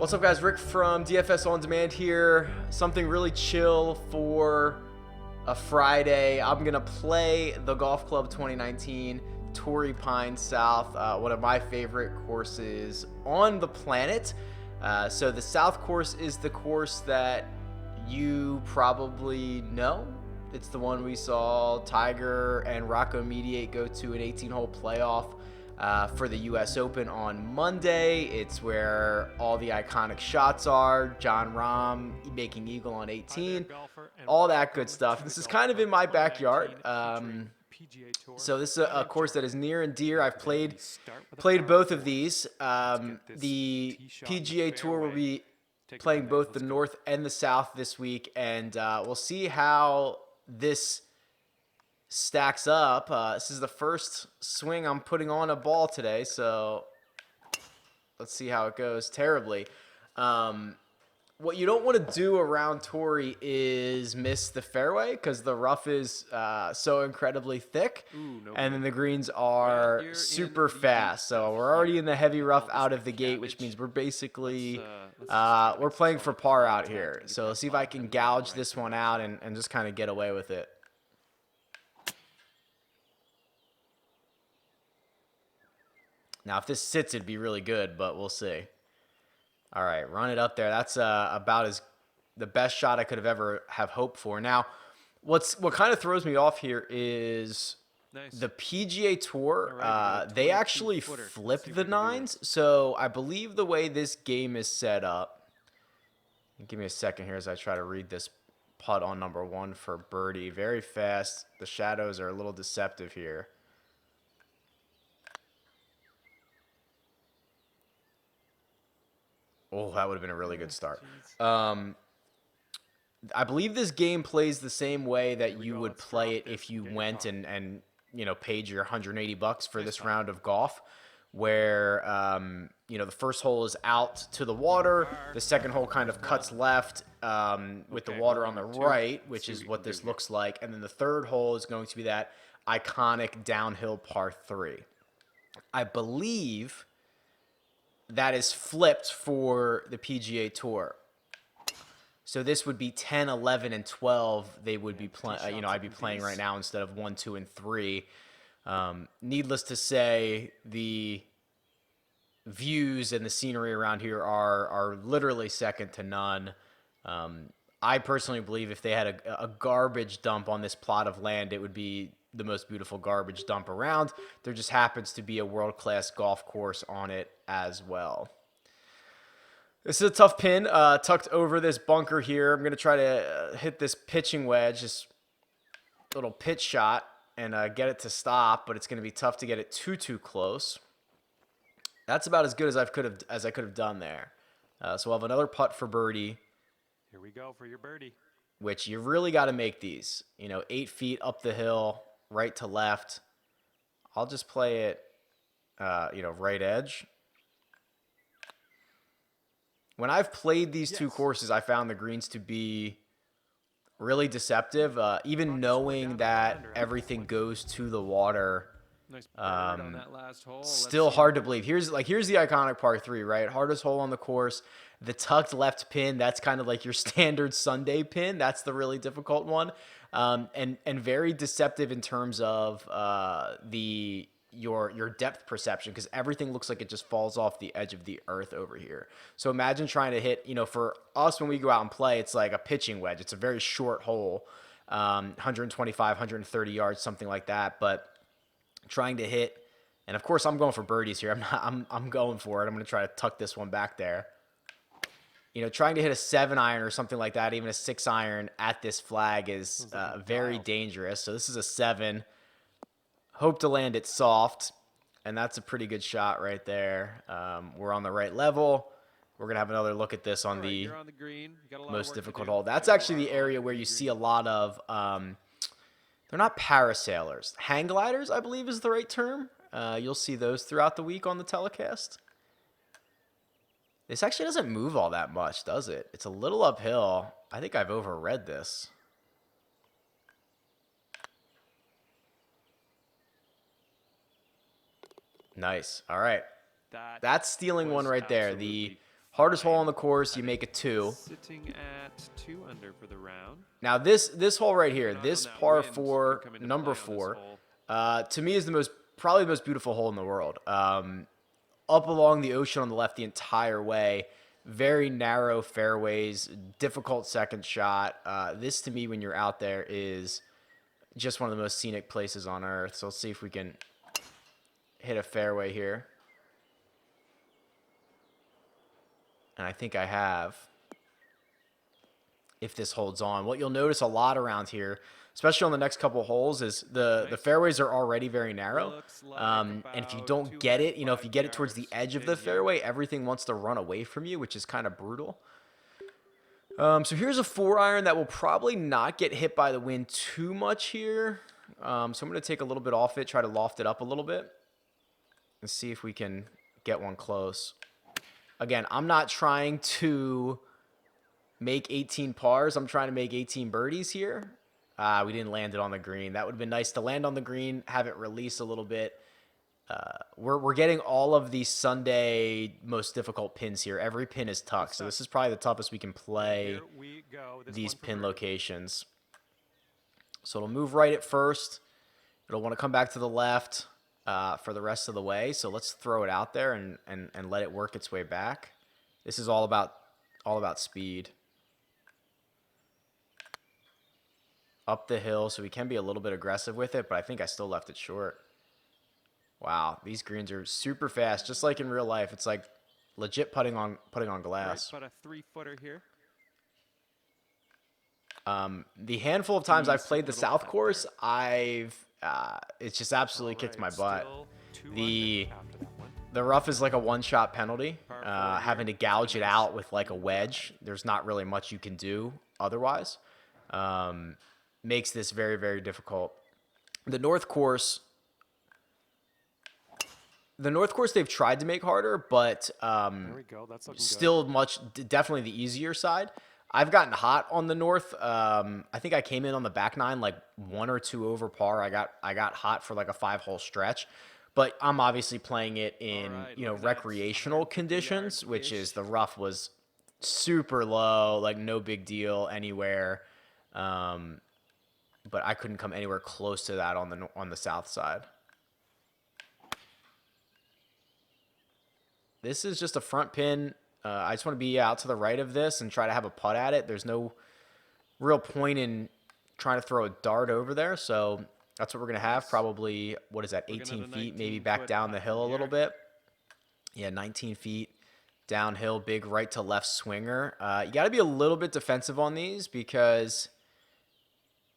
What's up, guys? Rick from DFS On Demand here. Something really chill for a Friday. I'm going to play the Golf Club 2019 Torrey Pines South, one of my favorite courses on the planet. So the South course is the course that you probably know. It's the one we saw Tiger and Rocco Mediate go to an 18-hole playoff for the U.S. Open on Monday. It's where all the iconic shots are. John Rahm making eagle on 18, all that good stuff. This is kind of in my backyard. So this is a course that is near and dear. I've played both of these. The PGA Tour will be playing both the North and the South this week, and we'll see how this stacks up. This is the first swing I'm putting on a ball today, so let's see how it goes. Terribly. What you don't want to do around Torrey is miss the fairway because the rough is so incredibly thick. And then the greens are super fast. So we're already in the heavy rough out of the gate, which means we're basically we're playing for par out here. So let's see if I can gouge this one out and just kind of get away with it. Now, if this sits, it'd be really good, but we'll see. All right, run it up there. That's about the best shot I could have ever have hoped for. Now, what kind of throws me off here is the PGA Tour. They actually flip the nines. So I believe the way this game is set up. Give me a second here as I try to read this putt on number one for birdie. Very fast. The shadows are a little deceptive here. Oh, that would have been a really good start. I believe this game plays the same way that you would play it if you went and paid your $180 for this round of golf, where the first hole is out to the water, the second hole kind of cuts left with the water on the right, which is what this looks like, and then the third hole is going to be that iconic downhill par 3. I believe that is flipped for the PGA Tour. So this would be 10, 11, and 12. They would be playing. I'd be playing right now instead of 1, 2, and 3. Needless to say, the views and the scenery around here are literally second to none. I personally believe if they had a garbage dump on this plot of land, it would be the most beautiful garbage dump around. There just happens to be a world-class golf course on it as well. This is a tough pin, tucked over this bunker here. I'm going to try to hit this pitching wedge, this little pitch shot, and get it to stop, but it's going to be tough to get it too close. That's about as good as I could have done there. So we'll have another putt for birdie. Here we go for your birdie. Which you really got to make these. 8 feet up the hill, right to left. I'll just play it, right edge. When I've played these two courses, I found the greens to be really deceptive. Even knowing that everything goes to the water, still hard to believe. Here's the iconic par 3, right? Hardest hole on the course. The tucked left pin, that's kind of like your standard Sunday pin. That's the really difficult one. And very deceptive in terms of your depth perception, because everything looks like it just falls off the edge of the earth over here. So imagine trying to hit, for us when we go out and play, it's like a pitching wedge. It's a very short hole, 125, 130 yards, something like that. But trying to hit, and of course I'm going for birdies here. I'm going for it. I'm going to try to tuck this one back there. Trying to hit a 7-iron or something like that, even a 6-iron at this flag is very dangerous. So this is a 7. Hope to land it soft, and that's a pretty good shot right there. We're on the right level. We're going to have another look at this on the most difficult hole. That's actually the area where you see a lot of, they're not parasailers. Hang gliders, I believe is the right term. You'll see those throughout the week on the telecast. This actually doesn't move all that much, does it? It's a little uphill. I think I've overread this. Nice. All right. That's stealing one right there. The Hardest hole on the course, you make a 2. Sitting at 2 under for the round. Now this hole right here, Not this on that par wind 4, can come into number play on this 4, hole. to me is probably the most beautiful hole in the world. Up along the ocean on the left the entire way. Very narrow fairways, difficult second shot. This to me, when you're out there, is just one of the most scenic places on earth. So let's see if we can hit a fairway here. And I think I have, if this holds on. What you'll notice a lot around here, especially on the next couple holes, is the fairways are already very narrow. And if you don't get it, if you get it towards the edge of the fairway, everything wants to run away from you, which is kind of brutal. So here's a 4-iron that will probably not get hit by the wind too much here. So I'm going to take a little bit off it, try to loft it up a little bit, and see if we can get one close. Again, I'm not trying to make 18 pars. I'm trying to make 18 birdies here. We didn't land it on the green. That would have been nice to land on the green, have it release a little bit. We're getting all of the Sunday most difficult pins here. Every pin is tucked, so this is probably the toughest we can play these pin locations. So it'll move right at first. It'll want to come back to the left for the rest of the way. So let's throw it out there and let it work its way back. This is all about speed. Up the hill, so we can be a little bit aggressive with it, but I think I still left it short. Wow, these greens are super fast, just like in real life. It's like legit putting on glass. Right, but a 3-footer here. The handful of times I've played the South course, it's just absolutely kicked my butt. The rough is like a one-shot penalty. Having to gouge it out with like a wedge. There's not really much you can do otherwise. Makes this very, very difficult. The North course they've tried to make harder, but There we go. That's looking still definitely the easier side. I've gotten hot on the North. I think I came in on the back nine like 1 or 2 over par. I got hot for like a 5-hole stretch, but I'm obviously playing it in recreational conditions, which is the rough was super low, like no big deal anywhere. But I couldn't come anywhere close to that on the south side. This is just a front pin. I just want to be out to the right of this and try to have a putt at it. There's no real point in trying to throw a dart over there, so that's what we're going to have. Probably, 18 feet, maybe back down the hill a little bit. Yeah, 19 feet downhill, big right to left swinger. You got to be a little bit defensive on these because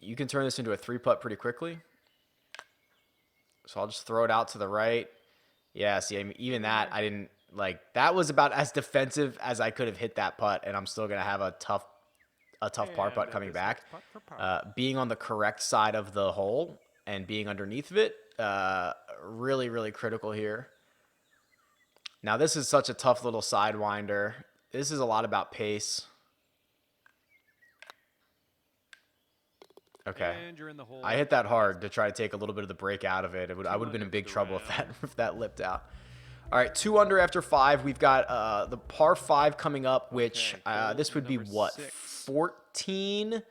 you can turn this into a 3-putt pretty quickly. So I'll just throw it out to the right. Yeah, see, even that, I didn't like. That was about as defensive as I could have hit that putt, and I'm still gonna have a tough par putt coming back. Being on the correct side of the hole and being underneath of it, really, really critical here. Now this is such a tough little sidewinder. This is a lot about pace. Okay, I hit that hard to try to take a little bit of the break out of it. I would have been in big trouble if that lipped out. All right, 2 under after 5. We've got the par 5 coming up, which this would be what, 14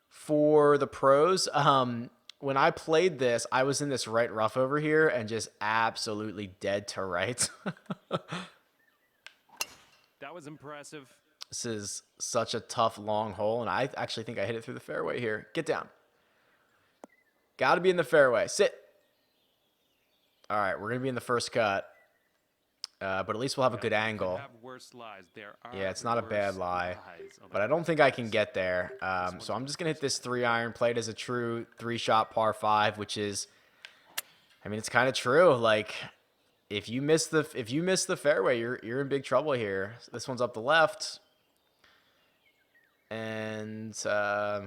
for the pros. When I played this, I was in this right rough over here and just absolutely dead to right. That was impressive. This is such a tough, long hole, and I actually think I hit it through the fairway here. Get down. Got to be in the fairway. Sit. All right, we're going to be in the first cut, but at least we'll have a good angle. Yeah, it's not a bad lie, but I don't think I can get there. So I'm just going to hit this 3-iron, play it as a true 3-shot par 5, which is, I mean, it's kind of true. Like, if you miss the fairway, you're in big trouble here. This one's up the left. And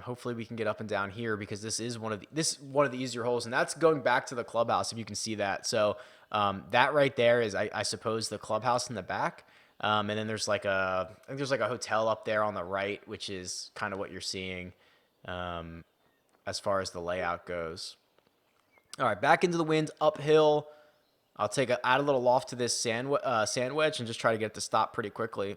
hopefully we can get up and down here because this is one of the easier holes, and that's going back to the clubhouse if you can see that. So that right there is I suppose the clubhouse in the back, and then there's I think there's like a hotel up there on the right, which is kind of what you're seeing as far as the layout goes. All right, back into the wind, uphill. I'll add a little loft to this sand wedge and just try to get it to stop pretty quickly.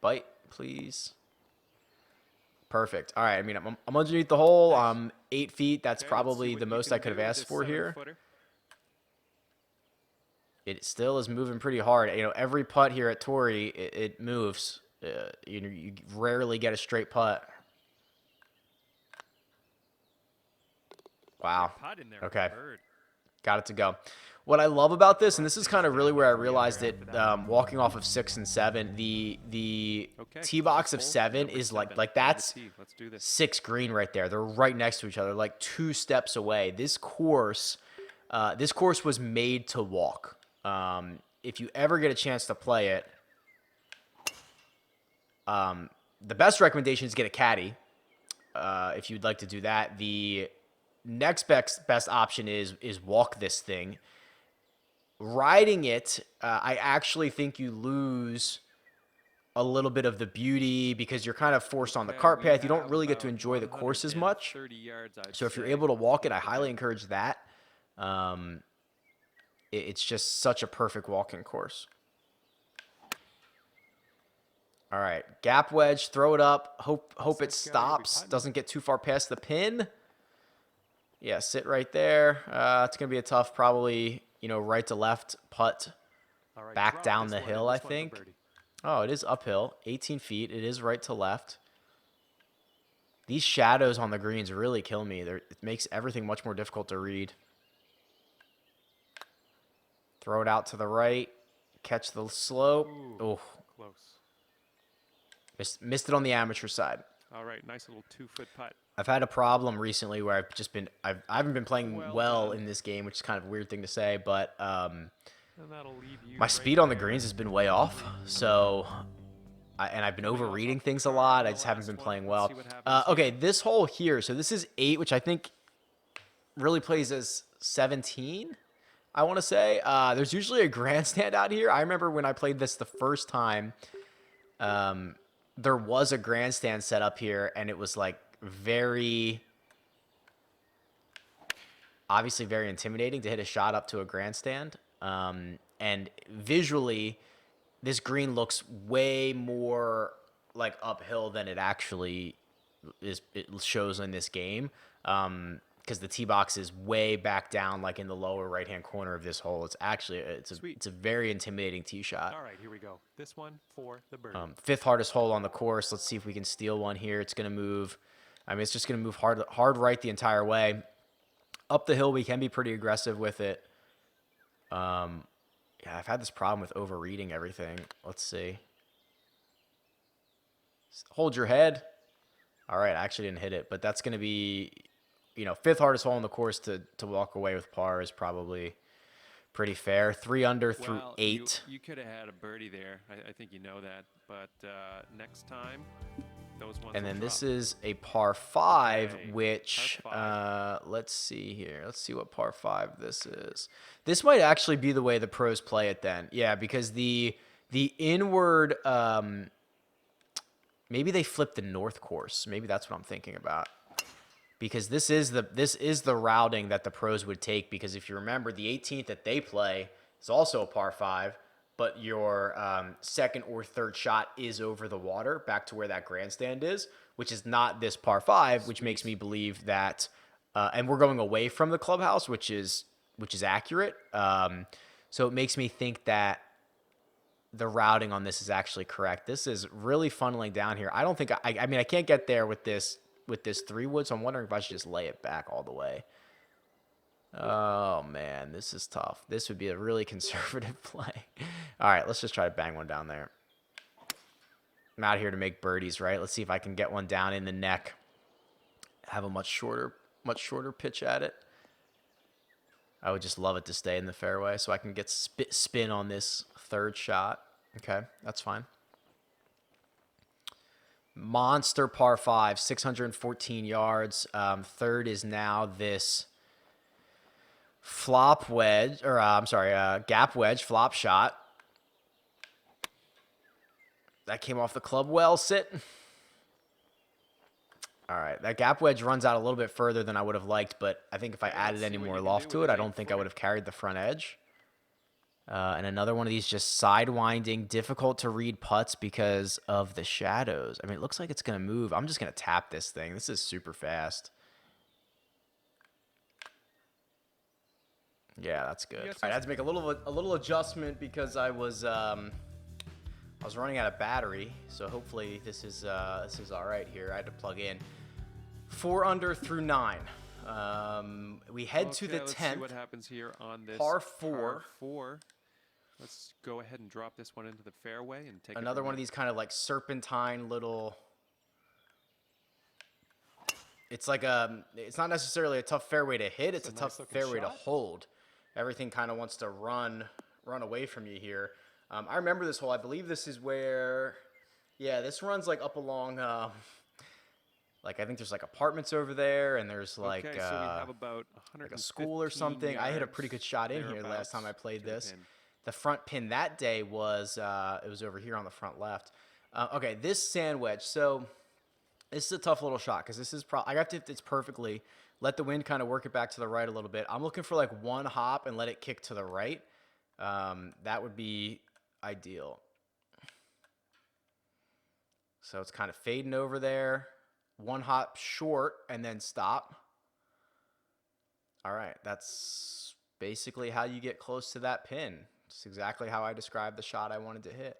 bite, please. Perfect. All right. I mean, I'm underneath the hole. I'm 8 feet. That's probably the most I could have asked for here. It still is moving pretty hard. You know, every putt here at Torrey, it moves. You rarely get a straight putt. Wow. Okay. Got it to go. What I love about this, and this is kind of really where I realized it, walking off of 6 and 7, the tee box of 7 is like that's 6 green right there. They're right next to each other, like 2 steps away. This course was made to walk. If you ever get a chance to play it, the best recommendation is get a caddy. If you'd like to do that, the next best option is walk this thing. Riding it, I actually think you lose a little bit of the beauty because you're kind of forced on the cart path. You don't really get to enjoy the course as much. So if you're able to walk it, I highly encourage that. It's just such a perfect walking course. All right, gap wedge, throw it up. Hope it stops. Doesn't get too far past the pin. Yeah, sit right there. It's gonna be a tough, probably, you know, right to left putt back down the hill, I think. Oh, it is uphill, 18 feet. It is right to left. These shadows on the greens really kill me. It makes everything much more difficult to read. Throw it out to the right. Catch the slope. Oh, close. Missed it on the amateur side. All right, nice little 2-foot putt. I've had a problem recently where I haven't been playing well in this game, which is kind of a weird thing to say, but my speed on the greens has been way off. So, I've been overreading things a lot. I just haven't been playing well. Okay, this hole here. So this is 8, which I think really plays as 17. I want to say there's usually a grandstand out here. I remember when I played this the first time. There was a grandstand set up here, and it was like obviously very intimidating to hit a shot up to a grandstand. And visually, this green looks way more like uphill than it actually is. It shows in this game. Because the tee box is way back down, like in the lower right-hand corner of this hole. It's actually it's a very intimidating tee shot. All right, here we go. This one for the birdie. 5th hardest hole on the course. Let's see if we can steal one here. It's gonna move. I mean, it's just gonna move hard right the entire way. Up the hill, we can be pretty aggressive with it. Yeah, I've had this problem with overreading everything. Let's see. Hold your head. All right, I actually didn't hit it, but that's gonna be, you know, 5th hardest hole on the course to walk away with par is probably pretty fair. 3 under through 8. You could have had a birdie there. I think you know that. But next time, those ones. And then this is a par 5, which let's see here. Let's see what par 5 this is. This might actually be the way the pros play it then. Yeah, because the inward, maybe they flipped the north course. Maybe that's what I'm thinking about. Because this is the routing that the pros would take. Because if you remember, the 18th that they play is also a par 5, but your 2nd or 3rd shot is over the water back to where that grandstand is, which is not this par 5, which makes me believe that, and we're going away from the clubhouse, which is accurate. So it makes me think that the routing on this is actually correct. This is really funneling down here. I don't think I mean I can't get there with this 3-wood, so I'm wondering if I should just lay it back all the way. Oh, man, this is tough. This would be a really conservative play. All right, let's just try to bang one down there. I'm out here to make birdies, right? Let's see if I can get one down in the neck. Have a much shorter pitch at it. I would just love it to stay in the fairway so I can get spin on this 3rd shot. Okay, that's fine. Monster par 5, 614 yards. 3rd is now this flop wedge, or gap wedge flop shot. That came off the club well, sit. All right, that gap wedge runs out a little bit further than I would have liked, but I think if I added any more loft to it, I don't think I would have carried the front edge. And another one of these just sidewinding, difficult to read putts because of the shadows. I mean, it looks like it's going to move. I'm just going to tap this thing. This is super fast. Yeah, that's good. Yes, I had to make a little adjustment because I was running out of battery. So hopefully this is all right here. I had to plug in 4 under through 9. We head to the 10th. Let's see what happens here on this par 4. Par 4. Let's go ahead and drop this one into the fairway and take Another one of these kind of like serpentine little. It's like it's not necessarily a tough fairway to hit. It's a tough fairway to hold. Everything kind of wants to run away from you here. I remember this hole. I believe this is where, yeah, this runs like up along. Like I think there's like apartments over there, and there's like, so we have about like a school or something. I hit a pretty good shot in here last time I played this. The front pin that day was it was over here on the front left. Okay, this sand wedge. So this is a tough little shot because this is I got to hit this perfectly. Let the wind kind of work it back to the right a little bit. I'm looking for like one hop and let it kick to the right. That would be ideal. So it's kind of fading over there. One hop short and then stop. All right, that's basically how you get close to that pin. It's exactly how I described the shot I wanted to hit.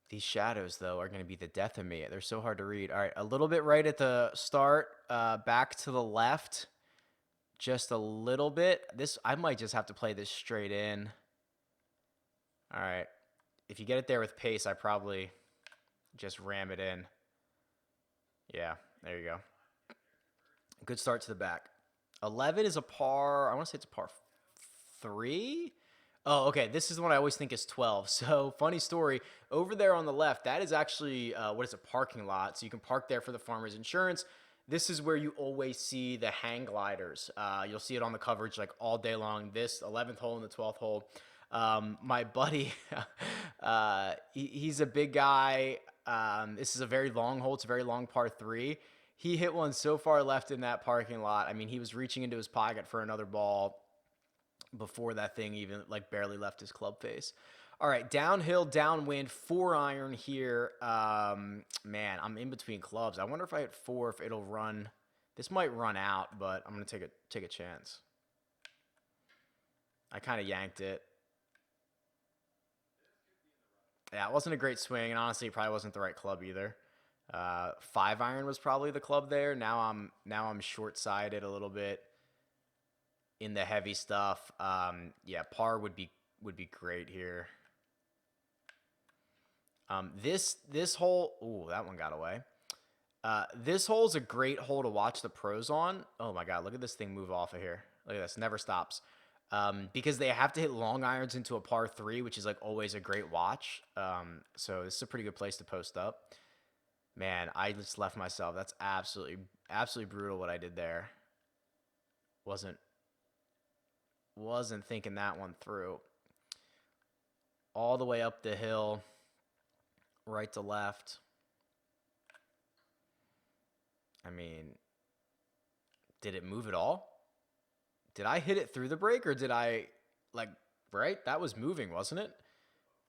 These shadows, though, are going to be the death of me. They're so hard to read. All right, a little bit right at the start, back to the left, just a little bit. I might just have to play this straight in. All right, if you get it there with pace, I probably just ram it in. Yeah, there you go. Good start to the back. 11 is a par. I want to say it's a par 3. Oh, okay. This is the one I always think is 12. So, funny story. Over there on the left, that is actually, what is a parking lot. So, you can park there for the farmer's insurance. This is where you always see the hang gliders. You'll see it on the coverage like all day long. This 11th hole and the 12th hole. My buddy, he's a big guy. This is a very long hole. It's a very long par 3. He hit one so far left in that parking lot. I mean, he was reaching into his pocket for another ball before that thing even like barely left his club face. All right, downhill, downwind, 4-iron here. Man, I'm in between clubs. I wonder if I hit 4, if it'll run. This might run out, but I'm gonna take a chance. I kind of yanked it. Yeah, it wasn't a great swing, and honestly, it probably wasn't the right club either. 5-iron was probably the club there. Now I'm short-sided a little bit in the heavy stuff. Yeah, par would be great here. This hole, ooh, that one got away. This hole is a great hole to watch the pros on. Oh my God, look at this thing move off of here. Look at this, never stops. Because they have to hit long irons into a par 3, which is like always a great watch. So this is a pretty good place to post up. Man, I just left myself. That's absolutely brutal what I did there. Wasn't thinking that one through. All the way up the hill, right to left. I mean, did it move at all? Did I hit it through the break, or did I, like, right? That was moving, wasn't it?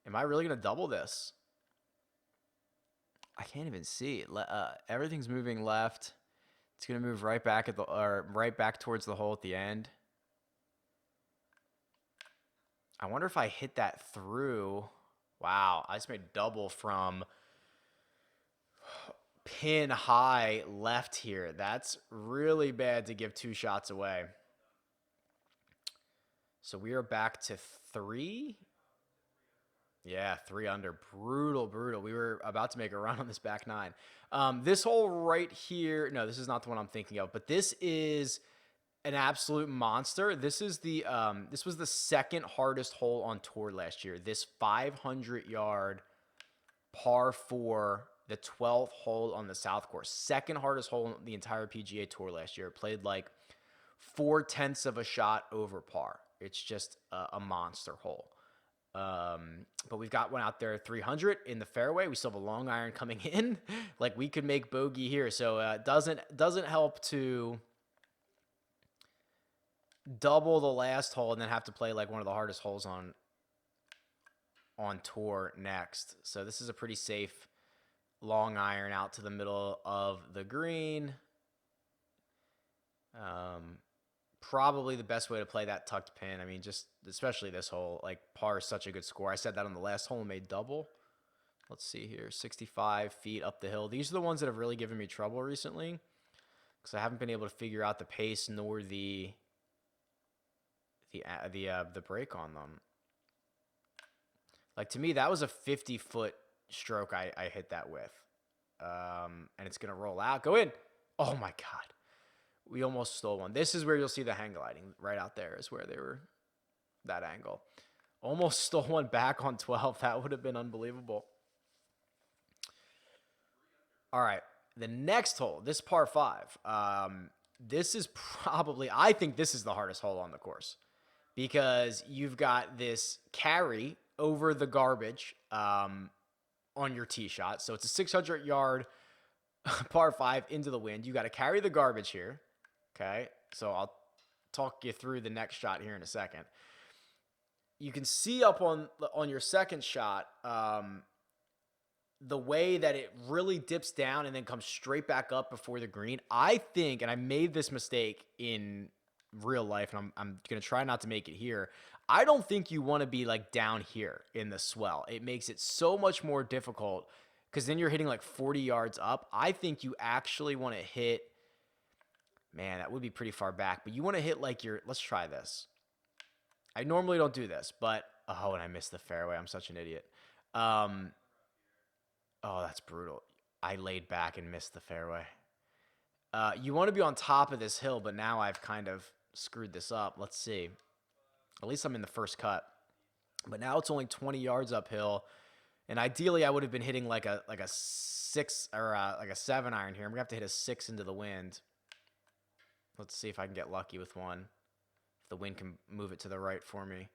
Am I really going to double this? I can't even see. Everything's moving left. It's going to move right back right back towards the hole at the end. I wonder if I hit that through. Wow, I just made double from pin high left here. That's really bad to give 2 shots away. So we are back to 3. Yeah, 3 under. Brutal. We were about to make a run on this back 9. This hole right here, no, this is not the one I'm thinking of, but this is an absolute monster. This was the 2nd hardest hole on tour last year. This 500-yard par 4, the 12th hole on the South Course. 2nd hardest hole in the entire PGA Tour last year. Played like 0.4 of a shot over par. It's just a monster hole. But we've got one out there, 300 in the fairway. We still have a long iron coming in. Like, we could make bogey here. So it doesn't help to double the last hole and then have to play like one of the hardest holes on on tour next. So this is a pretty safe long iron out to the middle of the green. Probably the best way to play that tucked pin. I mean, just especially this hole, like par is such a good score. I said that on the last hole and made double. Let's see here, 65 feet up the hill. These are the ones that have really given me trouble recently because I haven't been able to figure out the pace nor the break on them. Like, to me, that was a 50-foot stroke I hit that with. And it's going to roll out. Go in. Oh, my God. We almost stole one. This is where you'll see the hang gliding. Right out there is where they were, that angle. Almost stole one back on 12. That would have been unbelievable. All right. The next hole, this par 5. This is probably, I think this is the hardest hole on the course because you've got this carry over the garbage on your tee shot. So it's a 600-yard par 5 into the wind. You got to carry the garbage here. Okay, so I'll talk you through the next shot here in a second. You can see up on your second shot the way that it really dips down and then comes straight back up before the green. I think, and I made this mistake in real life, and I'm going to try not to make it here. I don't think you want to be like down here in the swell. It makes it so much more difficult because then you're hitting like 40 yards up. I think you actually want to hit, man, that would be pretty far back, but you want to hit like let's try this. I normally don't do this, but, oh, and I missed the fairway. I'm such an idiot. Oh, that's brutal. I laid back and missed the fairway. You want to be on top of this hill, but now I've kind of screwed this up. Let's see. At least I'm in the first cut. But now it's only 20 yards uphill. And ideally, I would have been hitting like a 6 or like a 7 iron here. I'm going to have to hit a 6 into the wind. Let's see if I can get lucky with one. If the wind can move it to the right for me.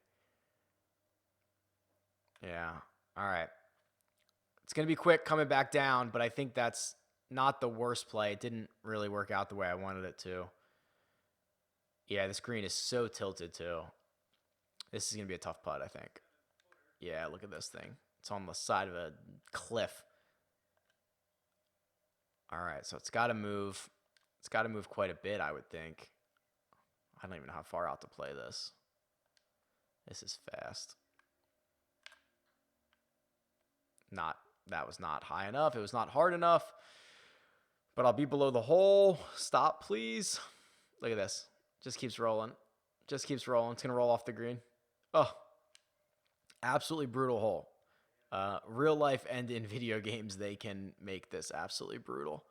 Yeah. All right. It's going to be quick coming back down, but I think that's not the worst play. It didn't really work out the way I wanted it to. Yeah, this green is so tilted too. This is going to be a tough putt, I think. Yeah, look at this thing. It's on the side of a cliff. All right, so it's got to move. It's got to move quite a bit, I would think. I don't even know how far out to play this. This is fast. That was not high enough. It was not hard enough. But I'll be below the hole. Stop, please. Look at this. Just keeps rolling. Just keeps rolling. It's going to roll off the green. Oh, absolutely brutal hole. Real life and in video games, they can make this absolutely brutal.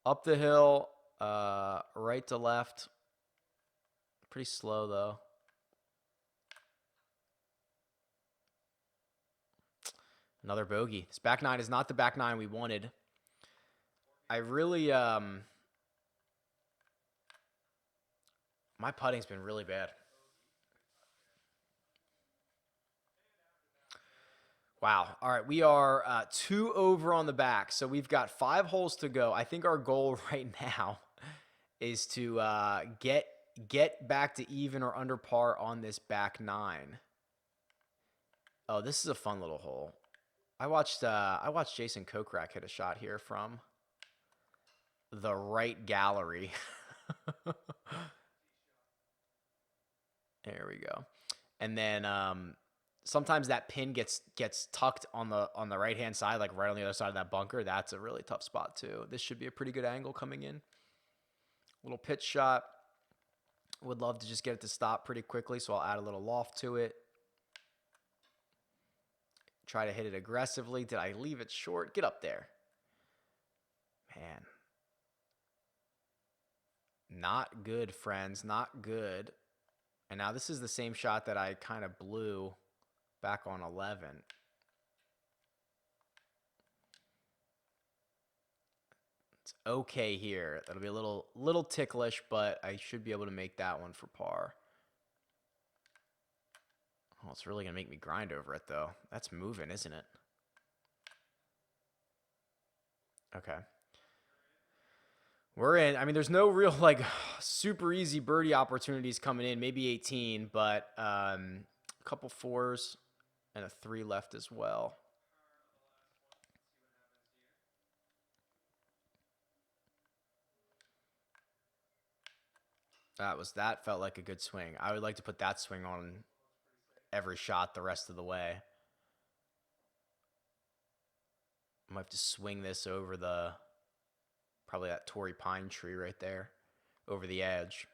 Up the hill, right to left. Pretty slow, though. Another bogey. This back nine is not the back nine we wanted. I really, my putting's been really bad. Wow. All right, we are 2 over on the back, so we've got 5 holes to go. I think our goal right now is to get back to even or under par on this back 9. Oh, this is a fun little hole. I watched Jason Kokrak hit a shot here from the right gallery. There we go. And then sometimes that pin gets tucked on the right-hand side, like right on the other side of that bunker. That's a really tough spot too. This should be a pretty good angle coming in. Little pitch shot. Would love to just get it to stop pretty quickly, so I'll add a little loft to it. Try to hit it aggressively. Did I leave it short? Get up there. Man. Not good, friends. Not good. And now this is the same shot that I kind of blew back on 11. It's okay here. That'll be a little ticklish, but I should be able to make that one for par. Oh, it's really going to make me grind over it, though. That's moving, isn't it? Okay. We're in. I mean, there's no real, like, super easy birdie opportunities coming in. Maybe 18, but a couple 4s. and a 3 left as well. That felt like a good swing. I would like to put that swing on every shot the rest of the way. I might have to swing this over probably that Torrey pine tree right there, over the edge.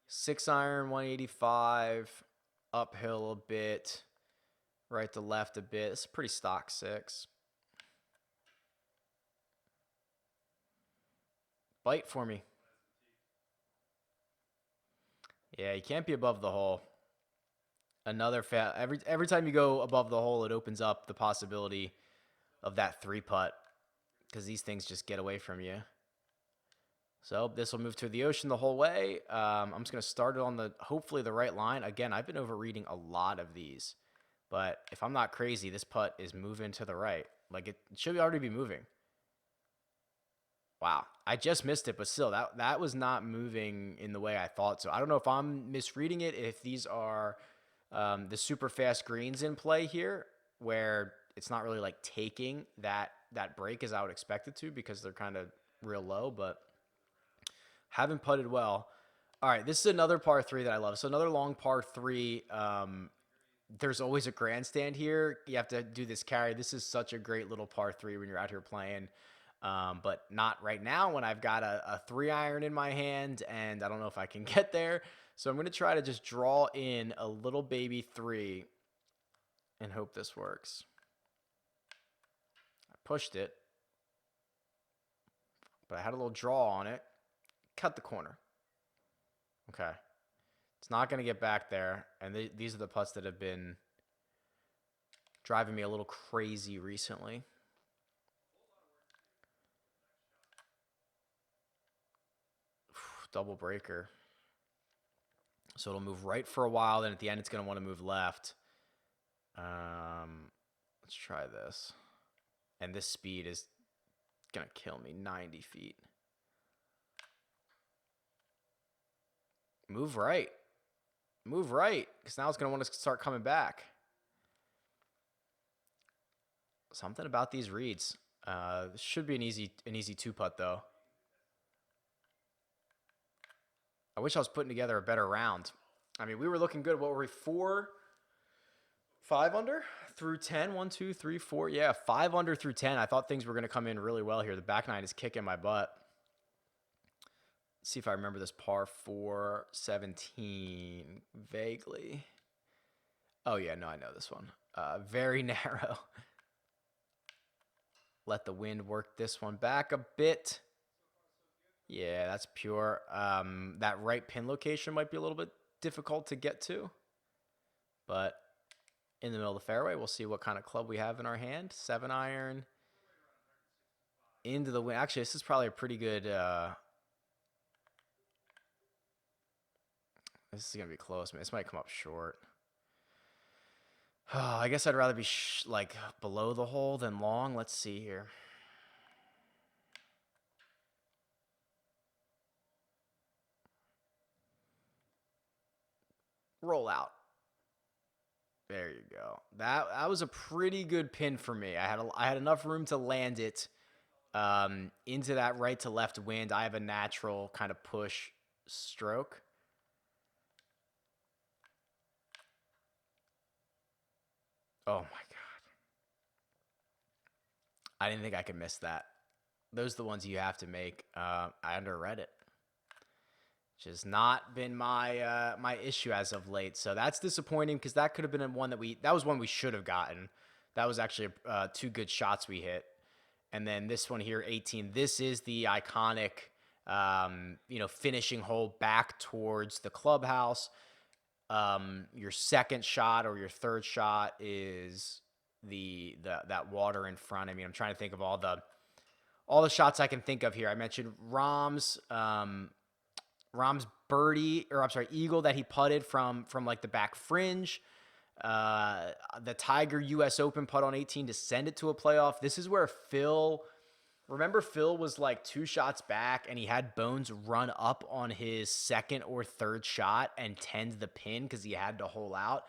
6 iron, 185, uphill a bit, right to left a bit. It's a pretty stock 6. Bite for me. Yeah, you can't be above the hole. Another every time you go above the hole, it opens up the possibility of that 3-putt, because these things just get away from you. So this will move to the ocean the whole way. I'm just going to start it on hopefully the right line. Again, I've been overreading a lot of these, but if I'm not crazy, this putt is moving to the right. Like, it should already be moving. Wow, I just missed it, but still, that was not moving in the way I thought. So I don't know if I'm misreading it, if these are the super fast greens in play here, where it's not really like taking that break as I would expect it to, because they're kind of real low, but haven't putted well. All right, this is another par 3 that I love. So another long par 3. There's always a grandstand here. You have to do this carry. This is such a great little par 3 when you're out here playing. But not right now when I've got a 3 iron in my hand and I don't know if I can get there. So I'm going to try to just draw in a little baby 3 and hope this works. I pushed it, but I had a little draw on it. Cut the corner. Okay. It's not going to get back there. And these are the putts that have been driving me a little crazy recently. Double breaker. So it'll move right for a while. Then at the end, it's going to want to move left. Let's try this. And this speed is going to kill me. 90 feet. Move right. Move right. Because now it's going to want to start coming back. Something about these reads. This should be an easy 2-putt, though. I wish I was putting together a better round. I mean, we were looking good. What were we, 5 under through 10? 1, 2, 3, 4. Yeah, 5 under through 10. I thought things were going to come in really well here. The back nine is kicking my butt. Let's see if I remember this par 4 17 vaguely. Oh, yeah, no, I know this one. Very narrow. Let the wind work this one back a bit. Yeah, that's pure. That right pin location might be a little bit difficult to get to. But in the middle of the fairway, we'll see what kind of club we have in our hand. 7 iron. Into the wind. Actually, this is probably a pretty good... this is going to be close, man. This might come up short. I guess I'd rather be like below the hole than long. Let's see here. Roll out. There you go. That was a pretty good pin for me. I had enough room to land it into that right to left wind. I have a natural kind of push stroke. Oh my God. I didn't think I could miss that. Those are the ones you have to make. I underread it. Which has not been my my issue as of late. So that's disappointing, because that could have been one that was one we should have gotten. That was actually 2 good shots we hit. And then this one here, 18. This is the iconic, finishing hole back towards the clubhouse. Your second shot or your third shot is that water in front. I mean, I'm trying to think of all the shots I can think of here. I mentioned Rahm's birdie, or I'm sorry, eagle that he putted from like the back fringe. The Tiger US Open putt on 18 to send it to a playoff. This is where Phil was like 2 shots back and he had Bones run up on his second or third shot and tend the pin because he had to hole out.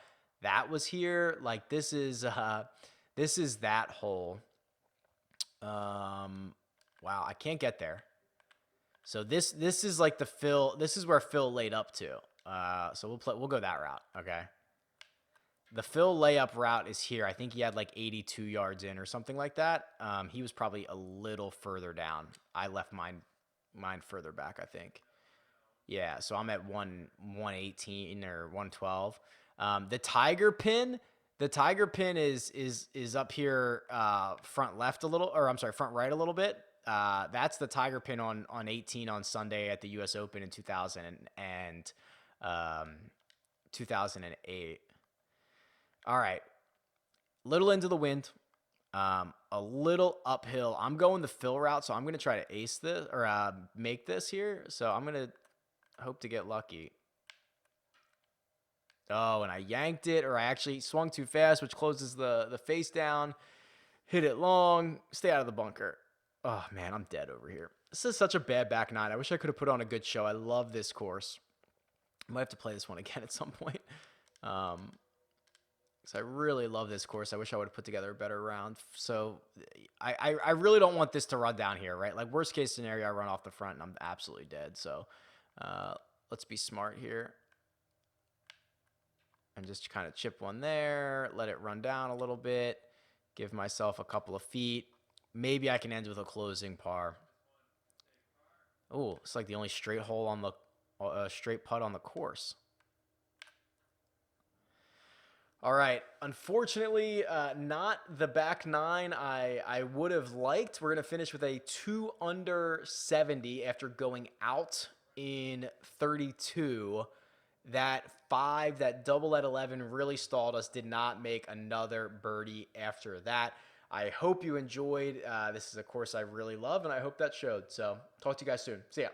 that was here. Like this is that hole. Wow, I can't get there. So this is like the Phil. This is where Phil laid up to. So we'll go that route. Okay. The Phil layup route is here. I think he had like 82 yards in or something like that. He was probably a little further down. I left mine further back, I think. Yeah, so I'm at 118 or 112. The Tiger pin is up here front left a little, or I'm sorry, front right a little bit. That's the Tiger pin on 18 on Sunday at the U.S. Open in 2008. All right, little into the wind, a little uphill. I'm going the Phil route, so I'm going to try to ace this or make this here. So I'm going to hope to get lucky. Oh, and I yanked it, or I actually swung too fast, which closes the face down. Hit it long, stay out of the bunker. Oh, man, I'm dead over here. This is such a bad back nine. I wish I could have put on a good show. I love this course. I might have to play this one again at some point. So I really love this course. I wish I would have put together a better round. So I really don't want this to run down here, right? Like worst case scenario, I run off the front and I'm absolutely dead. So let's be smart here. And just kind of chip one there, let it run down a little bit, give myself a couple of feet. Maybe I can end with a closing par. Oh, it's like the only straight hole on the straight putt on the course. All right, unfortunately, not the back nine I would have liked. We're going to finish with a 2 under 70 after going out in 32. That 5, that double at 11 really stalled us, did not make another birdie after that. I hope you enjoyed. This is a course I really love, and I hope that showed. So talk to you guys soon. See ya.